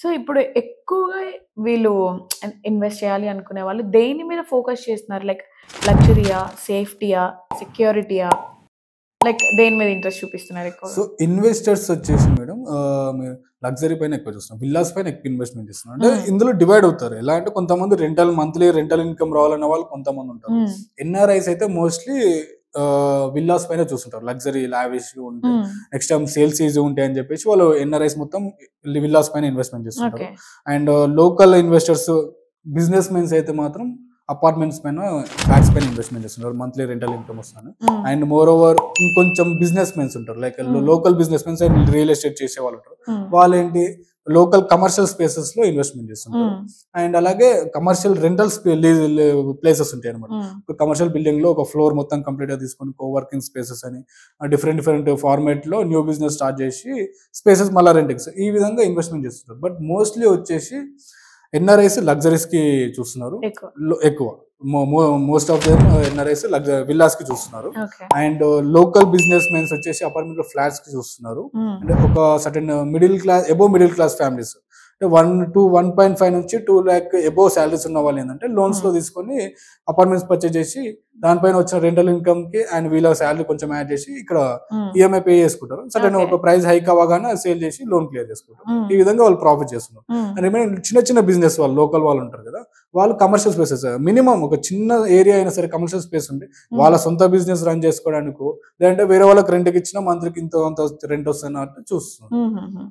So ఇప్పుడు ఎక్కువగా వీళ్ళు ఇన్వెస్ట్ చేయాలి అనుకునే వాళ్ళు దేని మీద ఫోకస్ చేస్తున్నారు? లైక్ లగ్జరీయా? సేఫ్టీయా? సెక్యూరిటీయా? లైక్ దేని మీద ఇంట్రెస్ట్ చూపిస్తున్నారు ఎక్కువగా? సో ఇన్వెస్టర్స్ వచ్చేసి మేడం లగ్జరీ పైన ఎక్కువ చూస్తున్నాం, విల్లాస్ పైన ఎక్కువ ఇన్వెస్ట్మెంట్ చేస్తున్నారు. అంటే ఇందులో డివైడ్ అవుతారు. ఎలా అంటే కొంతమంది మంత్లీ రెంటల్ ఇన్కమ్ రావాలన్న వాళ్ళు కొంతమంది ఉంటారు. ఎన్ఆర్ఐస్ అయితే మోస్ట్లీ విల్లాస్ పైన చూస్తుంటారు, లగ్జరీ లావిష్ ఉంటాయి, నెక్స్ట్ టైం సేల్స్ ఈజీ ఉంటాయి అని చెప్పేసి వాళ్ళు ఎన్ఆర్ఐస్ మొత్తం విల్లాస్ పైన ఇన్వెస్ట్మెంట్ చేస్తుంటారు. And local investors business mens అయితే మాత్రం అపార్ట్మెంట్స్ పైన, ఫ్లాట్స్ పైన ఇన్వెస్ట్మెంట్ చేస్తున్నారు, మంత్లీ రెంటల్ ఇన్కమ్ వస్తుంది. అండ్ మోర్ ఓవర్ ఇంకొంచెం బిజినెస్ మెన్స్ ఉంటారు, like local business mens and real estate చేసే వాళ్ళు ఉంటారు. వాళ్ళు ఏంటి లోకల్ కమర్షియల్ స్పేసెస్ లో ఇన్వెస్ట్మెంట్ చేస్తుంటారు. అండ్ అలాగే కమర్షియల్ రెంటల్స్ ప్లేసెస్ ఉంటాయి అనమాట. కమర్షియల్ బిల్డింగ్ లో ఒక ఫ్లోర్ మొత్తం కంప్లీట్ గా తీసుకొని కోవర్కింగ్ స్పేసెస్ అని డిఫరెంట్ ఫార్మాట్ లో న్యూ బిజినెస్ స్టార్ట్ చేసి స్పేసెస్ మళ్ళీ రెంటింగ్స్, ఈ విధంగా ఇన్వెస్ట్మెంట్ చేస్తుంటారు. బట్ మోస్ట్లీ వచ్చేసి ఎన్ఆర్ఐస్ లగ్జరీస్ కి చూస్తున్నారు ఎక్కువ. Most of them NRIs villas కి చూస్తున్నారు. అండ్ లోకల్ బిజినెస్ మెన్స్ వచ్చేసి అపార్ట్మెంట్ లో ఫ్లాట్స్ కి చూస్తున్నారు. అంటే ఒక certain above middle class families 1.5 నుంచి 2 lakh అబోవ్ సాలరీస్ ఉన్న వాళ్ళు ఏంటంటే లోన్స్ లో తీసుకొని అపార్ట్మెంట్స్ పర్చేజ్ చేసి దానిపైన వచ్చిన రెంటల్ ఇన్కమ్ కి అండ్ వీళ్ళ శాలరీ కొంచెం యాడ్ చేసి ఇక్కడ ఈఎంఐ పే చేసుకుంటారు. సడన్ ఒక ప్రైస్ హైక్ అవ్వగానే సేల్ చేసి లోన్ క్లియర్ చేసుకుంటారు. ఈ విధంగా వాళ్ళు ప్రాఫిట్ చేస్తున్నారు. అండ్ చిన్న బిజినెస్ వాళ్ళు లోకల్ వాళ్ళు ఉంటారు కదా, వాళ్ళు కమర్షియల్ స్పేసెస్ మినిమం ఒక చిన్న ఏరియా అయినా సరే కమర్షియల్ స్పేస్ ఉంటే వాళ్ళ సొంత బిజినెస్ రన్ చేసుకోవడానికి, లేదంటే వేరే వాళ్ళకి రెంట్కి ఇచ్చిన మంత్రికి ఇంత రెంట్ వస్తున్నట్టు చూస్తున్నారు.